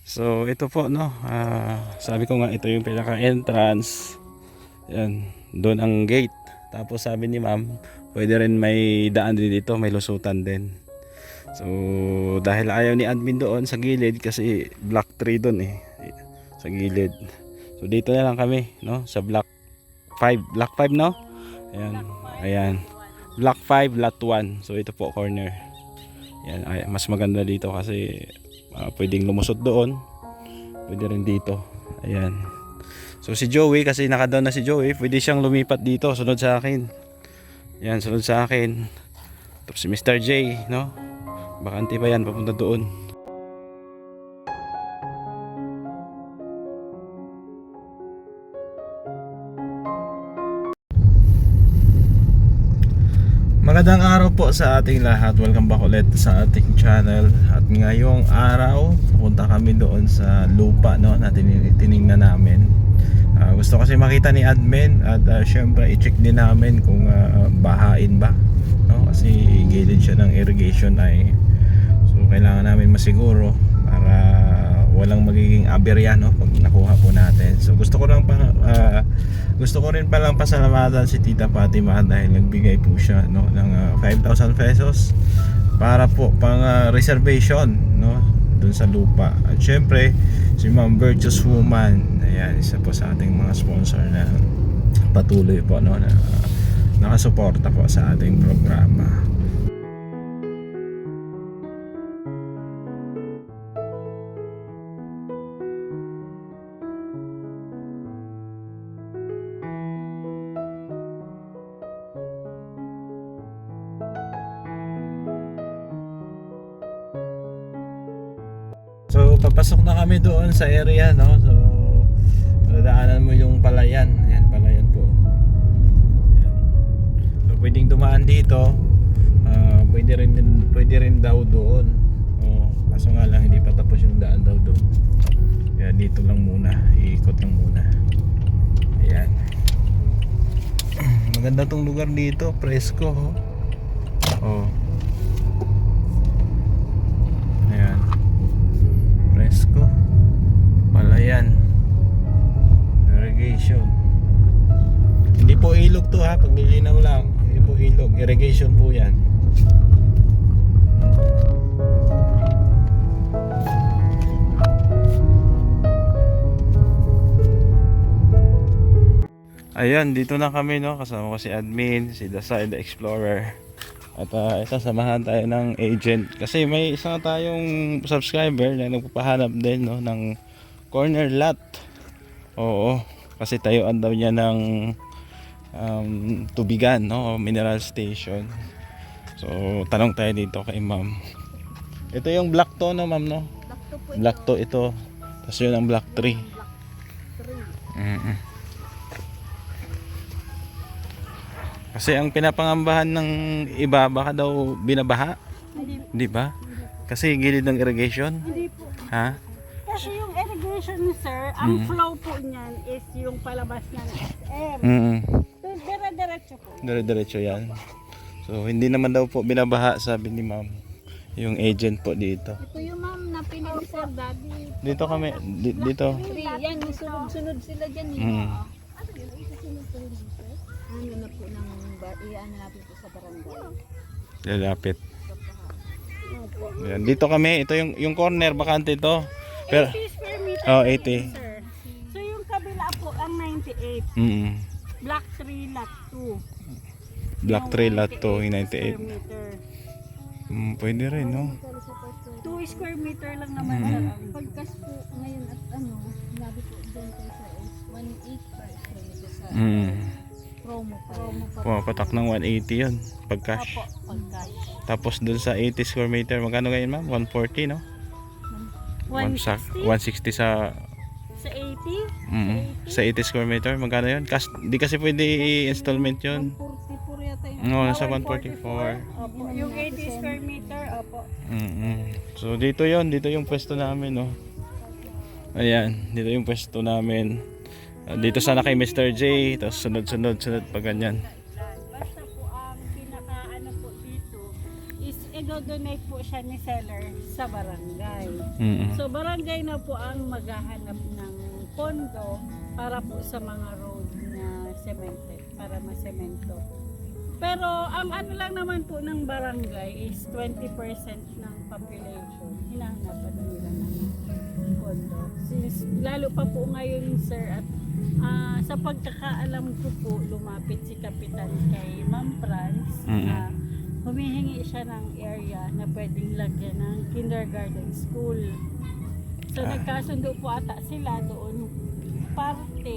So ito po no, sabi ko nga ito yung pinaka entrance. Yan, doon ang gate. Tapos sabi ni ma'am, pwede rin may daan din dito, may lusutan din. So dahil ayaw ni admin doon sa gilid kasi block 3 doon sa gilid. So dito na lang kami no, sa block 5, block 5 no. Ayan, ayan. Block 5, lot 1. So ito po corner. Yan, mas maganda dito kasi pwedeng lumusot doon, pwede rin dito. Ayan. So si Joey, kasi naka-down na si Joey, pwede siyang lumipat dito, sunod sa akin. Yan, sunod sa akin. Tapos si Mr. J, no? Bakante pa yan, papunta doon. Magandang araw po sa ating lahat. Welcome back ulit sa ating channel. At ngayong araw, pupunta kami doon sa lupa no, na tinignan namin. Gusto kasi makita ni admin at syempre i-check din namin kung bahain ba no? Kasi gilid siya ng irrigation ay. So kailangan namin masiguro para walang magiging aberya no, pag nakuha po natin. So gusto ko rin palang pasalamatan si Tita Fatima dahil nagbigay po siya no, ng 5,000 pesos para po pang reservation no, dun sa lupa. At syempre si Ma'am Virtuous Woman, ayan, isa po sa ating mga sponsor na patuloy po no, na nakasuporta po sa ating programa. So papasok na kami doon sa area no. So dadaanan mo yung palayan. Ayan, palayan po. Ayan. So pwedeng dumaan dito. Pwede rin daw doon. Kaso nga lang hindi pa tapos yung daan daw doon. Kaya dito lang muna, iikot lang muna. Ayan. Maganda tong lugar dito, presko. Oh. Ayan. Presko, palayan, irrigation. Hindi po ilog to ha, pag nilinaw lang, hindi po ilog, irrigation po yan. Ayan, dito na kami no, kasama ko si admin, si Dasai the Explorer. At ito, samahan tayo ng agent kasi may isa tayong subscriber na nagpapahanap din no, ng corner lot. Oo, kasi tayuan daw niya ng tubigan no, mineral station. So tanong tayo dito kay ma'am. Ito yung block 2 no ma'am no? Block 2 ito. Tapos yun ang block 3. Kasi ang pinapangambahan ng iba baka daw binabaha. Hindi ba? Kasi gilid ng irrigation. Hindi po. Ha? Kasi yung irrigation ni sir, ang flow po niyan is yung palabas ng SM. So, dire-diretso po. Dire-diretso yan. So hindi naman daw po binabaha, sabi ni ma'am. Yung agent po dito. Ito yung ma'am na pinili sir daddy. Dito kami, dito. Yan, yung sunod-sunod sila dyan eh. Ano na po ng iyan natin po sa barangay. Lalapit. Yan. Dito kami, ito yung corner, bakante ito. Pero 80 square meter. oh, po 80. yun, sir. So yung kabila po ang 98. Block 3 lot 2. Block 3 lot 2, yung 98. Square meter. Pwede rin, no? 2 square meter lang naman sir. Pagkas po ngayon at ano, labi po dyan kayo sa is 1.8 per square meter sa promo pa. Pumapatak ng 180 yun, pag cash. Opo, pag-cash. Tapos dun sa 80 square meter, magkano ngayon ma'am? 140, no? 160 160 sa sa 80? sa 80 square meter, magkano yun? Di kasi pwede i-installment yun. 44 yata yun. No, nasa 144. Opo. Yung 80 square meter, opo. So dito yung pwesto namin, no. Ayan, dito yung pwesto namin. Dito sana kay Mr. J, tapos sunod pa ganyan. Basta po ang pinaka ano po dito is i-donate po siya ni seller sa barangay. Mm. So barangay na po ang maghahanap ng pondo para po sa mga road na cemented, para masemento. Pero ang ano lang naman po ng barangay is 20% ng population. Hinahanapan nila ng pondo. Since lalo pa po ngayon sir at sa pagkakaalam ko po lumapit si Kapitan kay Ma'am Franz na humihingi siya ng area na pwedeng lagyan ng kindergarten school. So nagkasundo po ata sila doon parte.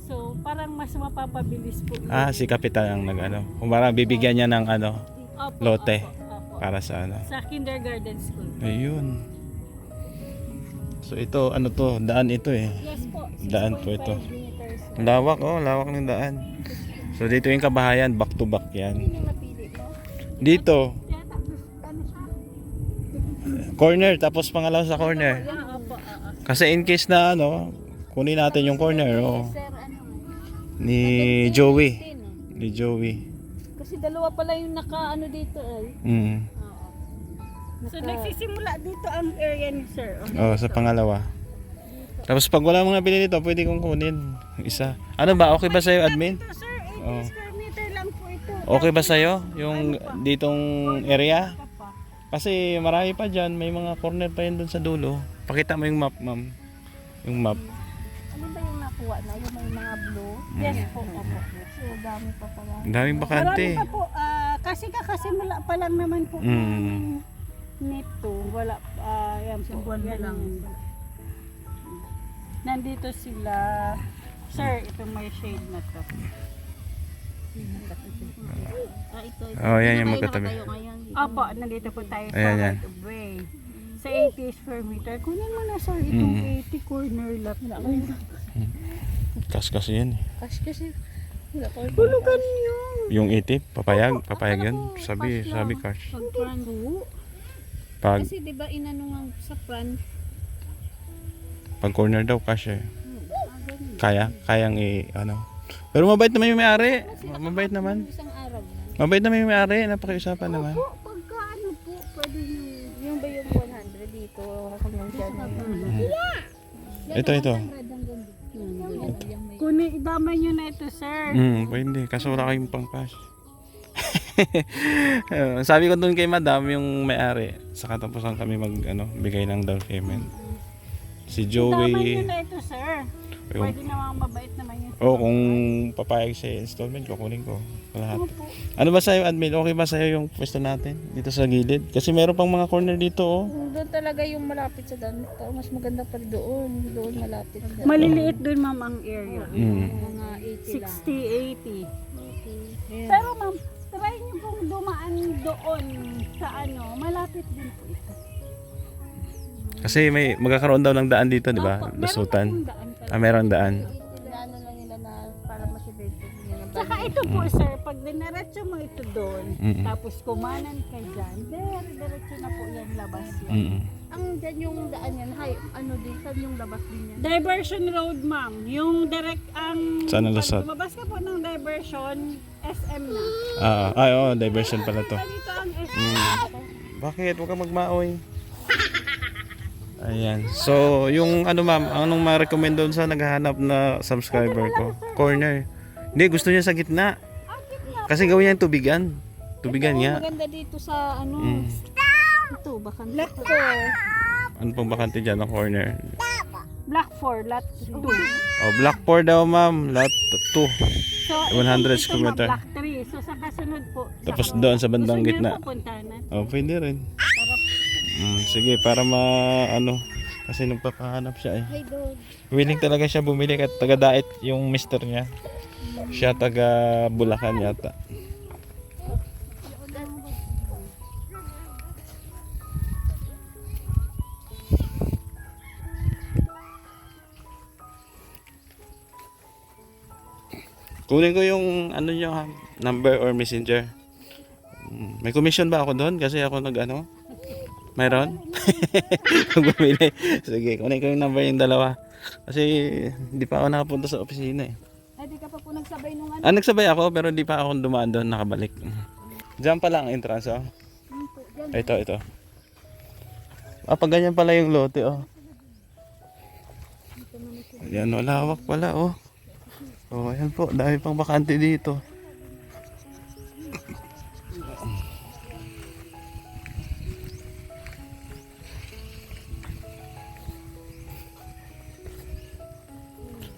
So parang mas mapapabilis po. Si Kapitan ang nag-ano. Kung parang bibigyan niya ng ano, Opo, lote opo. para sa ano. Sa kindergarten school. Ayun. So ito, ano to? Daan ito eh. Yes po. Daan po 6.5 ito. meters. Lawak oh, lawak ng daan. So dito yung kabahayan, back to back yan. Yung napili mo? Dito, Kaya tapos ano siya? corner, tapos pangalawa sa corner. Opo. Kasi in case na ano, kunin natin yung corner oh, Sir, ano? ni Joey. 10, Ni Joey. Kasi dalawa pala yung naka-ano dito ay. Mm. So nagsisimula dito ang area ni sir. Oh, sa pangalawa. Tapos pag wala mga bili nito, pwede kong kunin isa. Ano ba? Okay ba sa'yo, admin? Ito sir, 80 Oh. square meter lang po ito. Okay ba sa'yo yung ditong area? Pa. Kasi marami pa dyan, may mga corner pa yun dun sa dulo. Pakita mo yung map, ma'am. Yung map. Ano ba yung nakuha na? Yung may mga blue? Yes po. Opo. So, dami pa pala. Ang daming bakante. Marami pa po. Kasi kakasimula pa lang naman po Mm. nito. Wala yan po. Buwan na lang. Nandito sila. Sir, ito may shade na to. Ito. Oh, yan yung magkatabi. Tayo ngayon. Opo, nandito po tayo sa Ayan, yan. Heart of Way. Sa 80 square meter. Kunin mo na sir itong 80 corner lot. Kas yan eh. Kasi wala pa. Hulugan niyo. Yung itip, papayag yan. Sabi cash. Pag Kasi di ba inano nga sa front? pag corner daw cash eh. Kayang ano. Pero mabait naman yung may-ari. Mabait naman. Isang araw na. Mabait naman yung may-ari, napakiusapan naman. Po, pagka ano po, pwede yung Yung ba yung 100 dito hanggang dyan? Ito. kunin, idamay nyo na ito sir. Pwede. Kaso wala kayong pang cash. Sabi ko doon kay madam, yung may-ari, sa katapusan kami bigay ng down payment. Si Idamay nyo Joey, na ito sir. Pwede namang mabait naman yun. kung papayag siya installment, kukunin ko lahat. Opo. Ano ba sa'yo, admin? Okay ba sa'yo yung pwesto natin dito sa gilid? Kasi meron pang mga corner dito oh. Doon talaga yung malapit sa dami. Mas maganda pa doon. Doon malapit. Maliliit dun ma'am ang area. Mga 80 lang. 60, 80. Ayan. Pero ma'am, try nyo pong dumaan doon sa ano, malapit din po ito. Kasi may magkakaroon daw ng daan dito, di ba? Opo, meron Lusutan. akong daan pala. Meron daan. Inaano lang nila na para masibento niya ng Tsaka ito po sir, pag dinaretso mo ito doon, tapos kumanan ka dyan, diretso na po yan, labas yan. Ang dyan yung daan yan, ano din, saan yung labas din yan? Diversion road ma'am, yung direct ang... Saan ang pag lusot? lumabas ka po ng diversion, SM na. Diversion pala to. Dito ang SM. Bakit? Huwag kang magmaoy. Ayan. So, yung ano ma'am, anong ma-recommend doon sa naghahanap na subscriber ko? Corner. Hindi, gusto niya sa gitna. Kasi gawin niya yung tubigan. Tubigan niya. Maganda dito sa ano, ito, baka Lot 4. Ano pong bakante dyan na corner? Block 4, lot 2. Oh, Block 4 daw ma'am. Lot 2. So, 100 ito, square meter. Block 3. So, sa kasunod po. Tapos doon sa bandang gusto gitna. niyo pupuntahan natin. Oh, pwede rin. Para Sige, para kasi nagpapahanap siya eh. Hey dog. Willing talaga siya bumili at taga-dait yung mister niya. Siya taga Bulacan yata. Kunin ko yung ano nyo ha, number or messenger. May commission ba ako doon? Kasi ako mayroon? Bumili. Sige, kunin ko yung number yung dalawa. Kasi hindi pa ako nakapunta sa opisina eh. Ay, di ka pa po nagsabay nung ano. Nagsabay ako pero hindi pa ako dumaan doon nakabalik. Diyan pa lang ang entrance oh. Ito. Pag ganyan pala yung lote, oh. Ayan, oh, lawak pala, oh. Oh, ayan po, dami pang bakante dito.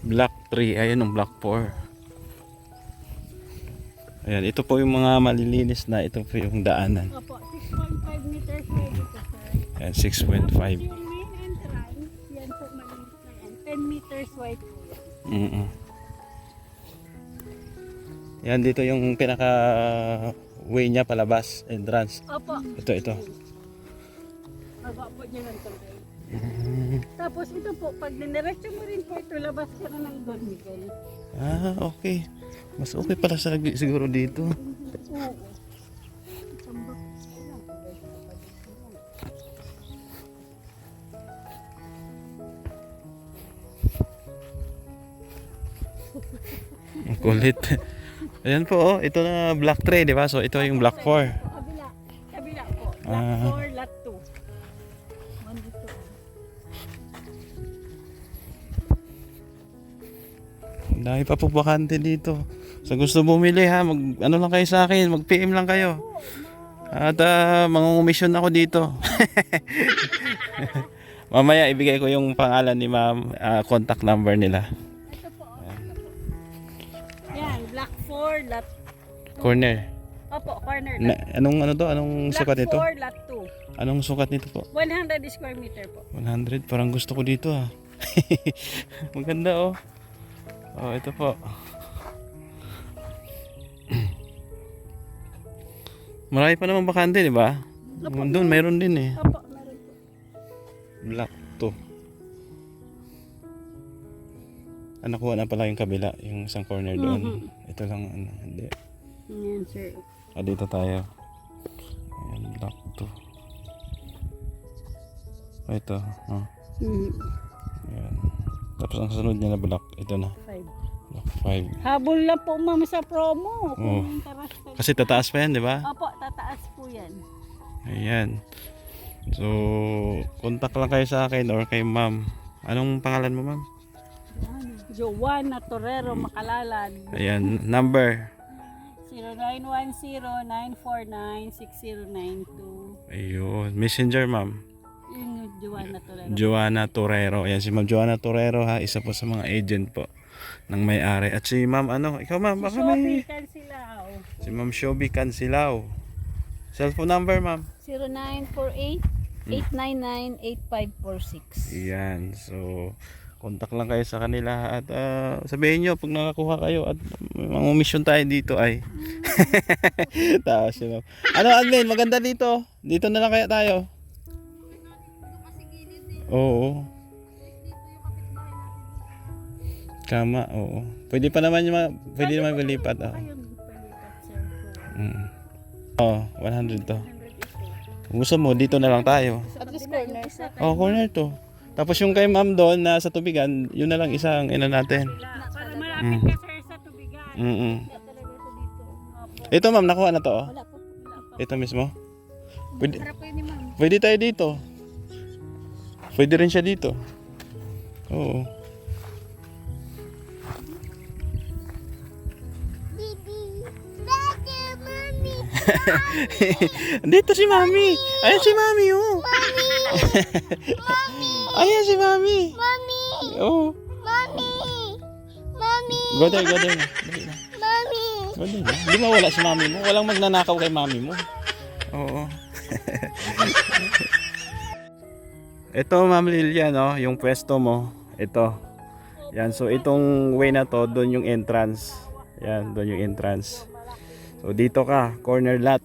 Block 3, ayan yung block 4. Ayan, ito po yung mga malilinis na, ito po yung daanan. Opo, 6.5 meters wide ito, sir. Ayan, 6.5. Yung main entrance, yan po malinis na yan. 10 meters wide po yan. Yan, dito yung pinaka way niya palabas, entrance. Opo. Ito. Baba po dyan ang tulay. Tapos ito po, pag diniretso mo rin po ito, labas ka na ng Don Miguel. Ah, okay. Mas okay pala siguro dito. Oo. Tambak. Ang kulit. Ayan po, oh. Ito na block 3, di ba? So, ito yung block 4. Kabila po. Lot Ah. 4, lot 2. Mandito. Ang dami pa po bakante dito. Sa gusto bumili ha, ano lang kayo sa akin, mag-PM lang kayo. At mangungumisyon ako dito. Mamaya ibigay ko yung pangalan ni ma'am, contact number nila. Ito po. Yan, block 4, lot Corner. Opo, corner lot. Anong sukat Lot nito? 4, lot Anong sukat nito po? 2. 100 square meter po. 100, parang gusto ko dito ah. Maganda oh. Oh, ito po. Marami pa naman bakante, di ba? Doon, mayroon din eh. Opo, meron po. Block 2. Nakuha na pala yung kabila, yung isang corner doon. Ito lang, hindi. Yan, sir. Dito tayo. Ayan, block 2. Ito, oh. Ayan. Tapos ang sunod niya na block, ito na. 5. Block 5. Habol na po, ma'am, sa promo. Oo. Kung interested. Kasi tataas pa yan, di ba? Opo, tataas po yan. Ayan. So, contact lang kayo sa akin or kay ma'am. Anong pangalan mo, ma'am? Joanna Torrero, Makalalan. Ayan, number. 0910-949-6092. Ayun, messenger, ma'am. Yun yung Joanna Torrero. Joanna Torrero. Ayan, si ma'am Joanna Torrero ha. Isa po sa mga agent po ng may-ari. At si ma'am, ikaw ma'am, baka may... Shopee Cansilao. Si ma'am Shobi Cansilao. Cellphone number, ma'am. 0948-899-8546. Ayan, so contact lang kayo sa kanila at sabihin nyo pag nakakuha kayo at mangumisyon tayo dito ay tapos yun. Ano admin, maganda dito na lang kaya tayo. Oo, kama, oo, pwede pa naman pwede naman malipat. Ayun, palipat, sir. Oh, 100 to. Kung gusto mo dito na lang tayo. At least corner. Oh, corner to. Tapos yung kay ma'am doon na sa tubigan, yun na lang isang natin. Para malapit ka, sir, sa tubigan. Talaga ito dito. Opo. Ito ma'am, nakuha na to. Oh. Wala po. Ito mismo. Pwede, Harap kayo ni ma'am. pwede tayo dito. Pwede rin siya dito. Oo. Dito si Mami. Ayan si Mami, oh. Ayan si Mami. Mami! Oh. Mami! Mami! Go there, go there. Dali na. Mami! Go there na. Di ba wala si Mami mo? Walang magnanakaw kay Mami mo. Oo. Ito, Ma'am Lilian, no, yung pwesto mo. Ito. Yan, so itong way na to, doon yung entrance. Yan, doon yung entrance. So dito ka, corner lot.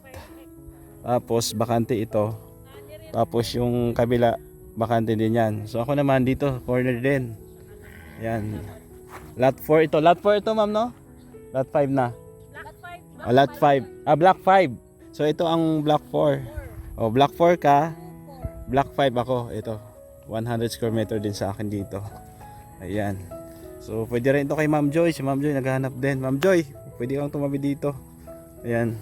Tapos bakante ito. Tapos yung kabila, bakante din yan. So ako naman dito, corner din. Yan. Lot 4 ito. Lot 4 ito, ma'am, no? Lot 5 na. Lot 5. Block 5. So ito ang block 4. Oh, block 4 ka. Block 5 ako. Ito. 100 square meter din sa akin dito. Ayan. So pwede rin ito kay Ma'am Joy. Si Ma'am Joy naghahanap din. Ma'am Joy, pwede kang tumabi dito. Ayan.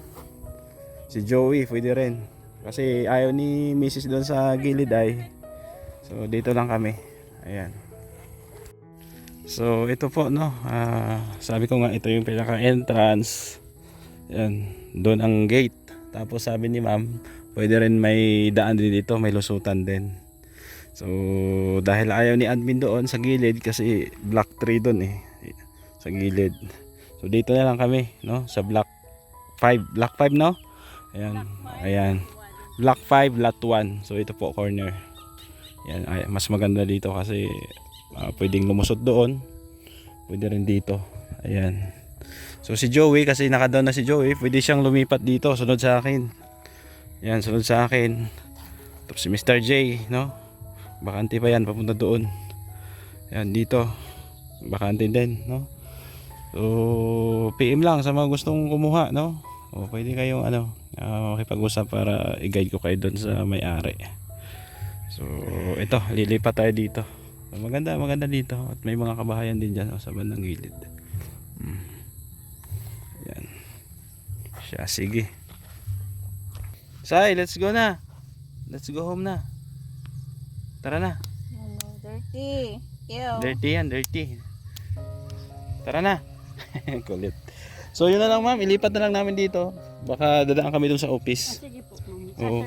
Si Joey, pwede rin. Kasi ayaw ni Mrs. doon sa gilid ay. So dito lang kami. Ayan. So ito po no. Sabi ko nga ito yung pinaka entrance. Ayan. Doon ang gate. Tapos sabi ni ma'am, pwede rin may daan din dito, may lusutan din. So dahil ayaw ni admin doon sa gilid kasi block 3 doon eh. Sa gilid. So dito na lang kami no, sa block 5. Block 5 no? Ayan. Ayan. Block 5 lot 1. So ito po corner. Ayan, mas maganda dito kasi pwedeng lumusot doon. Pwede rin dito. Ayan. So si Joey, kasi naka-down na si Joey, pwede siyang lumipat dito, sunod sa akin. Ayan, sunod sa akin. Tapos si Mr. J, no? Bakante pa yan, papunta doon. Ayan, dito. Bakante din, no? So, PM lang sa mga gustong kumuha, no? O pwede kayong makipag-usap para i-guide ko kayo doon sa may-ari. So, ito, lilipat tayo dito. So, maganda dito at may mga kabahayan din dyan sa bandang gilid. Yan. Siya, sige. Sai, let's go na. Let's go home na. Tara na. Dirty. Ew. Dirty yan, dirty. Tara na. Kulit. So yun na lang ma'am, ilipat na lang namin dito. Baka dadaan kami dun sa office. Sige po, ma'am. Oo.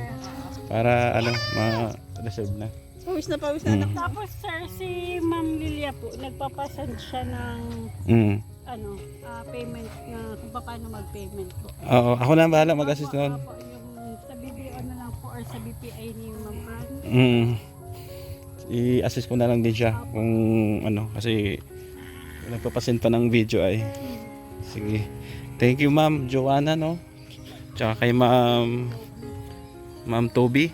Para ma-reserve na. Pawis na pawis na. Tapos sir, si Ma'am Lilia po, nagpapasend siya ng payment na kung paano mag-payment po. Oo, ako na bahala mag-assist noon. Opo, yung sa BPO na lang po or sa BPI ni Ma'am Ann. I-assist ko na lang din siya kung kasi nagpapasend pa ng video ay. Sige. Thank you Ma'am Joanna no. Tsaka kay Ma'am Toby.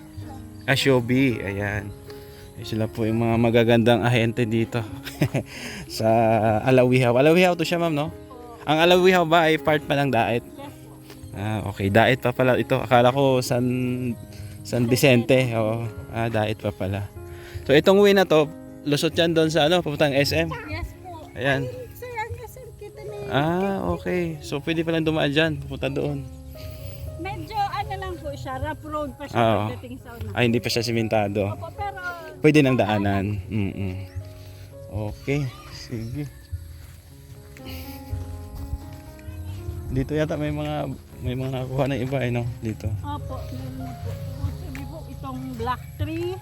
Shobi. Ayan. Sila po yung mga magagandang ahente dito sa Alawihaw. Alawihaw to siya ma'am no? Ang Alawihaw ba ay part pa ng Daet? Okay, Daet pa pala ito. Akala ko San Vicente. Daet pa pala. So itong way na to, lusot yan doon sa papuntang SM. Yes po. Ayan. Sir, ang SM kita na Okay. So pwede palang dumaan dyan, pupunta doon. medyo lang po siya, rough road pa siya Oo. pagdating sa una. Ay, hindi pa siya simentado. Opo, pero Pwede nang daanan. Okay, sige. Dito yata may mga nakuha ng iba no dito. opo, meron na po. Sabi po, itong Block 3,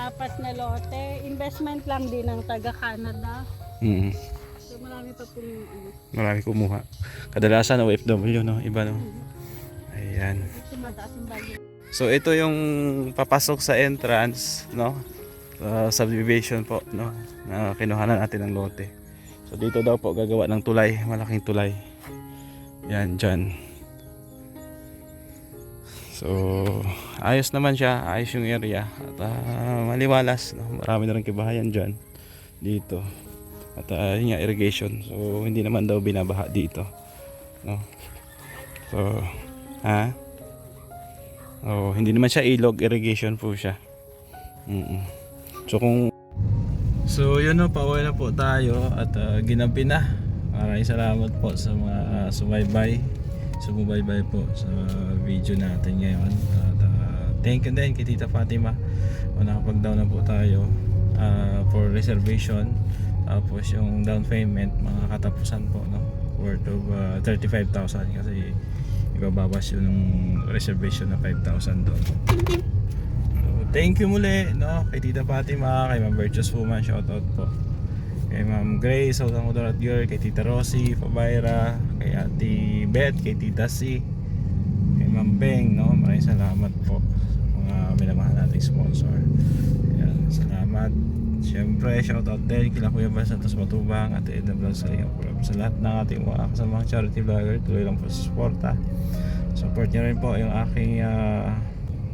4 na lote, investment lang din ng taga-Canada. So marami pa po yung Marami kumuha. Kadalasan OFW no, iba no. Ayan. ito mataas yung value. So ito yung papasok sa entrance no. Subdivision po no. Na kinuhanan natin ng lote. So dito daw po gagawa ng tulay, malaking tulay. Yan dyan. So ayos naman siya, ayos yung area at maliwalas no? Marami na rin kibahayan dyan dito at yun nga, irrigation, so hindi naman daw binabaha dito no? So hindi naman siya ilog, irrigation po siya. So yun no, pauwi na po tayo at ginabi na. Maraming salamat po sa mga sumubaybay po sa video natin ngayon. At thank you din kay Tita Fatima. Nakapag-down na po tayo for reservation. Tapos yung down payment, mga katapusan po no, worth of 35,000 kasi ibababas yun ng reservation na 5,000 doon. So, thank you muli no, kay Tita Fatima, kay Ma'am Virtuous Woman, shoutout po. Kay Ma'am Grace, Sautang Udarat Girl, kay Tita Rosie, Fabayra, kay Ate Beth, kay Tita C, kay Ma'am Beng, no? Maraming salamat po sa mga minamahal nating sponsor. Ayan, salamat. Siyempre, shoutout din kila Kuya Bas Santos Matubang, Ate Edna Vlog sa lahat ng ating mga kasamang charity vlogger. Tuloy lang po sa suporta. Support nyo rin po yung aking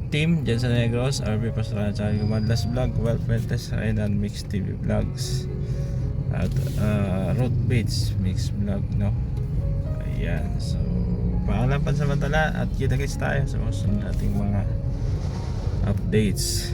team dyan sa Negros, RB Pastoral Channel, Madlas Vlog, Well Fuentes, and Mix TV Vlogs. At Road Page Mix Vlog no. Ayan, so paalam pansamantala at kita-kits tayo sa mga nating mga updates.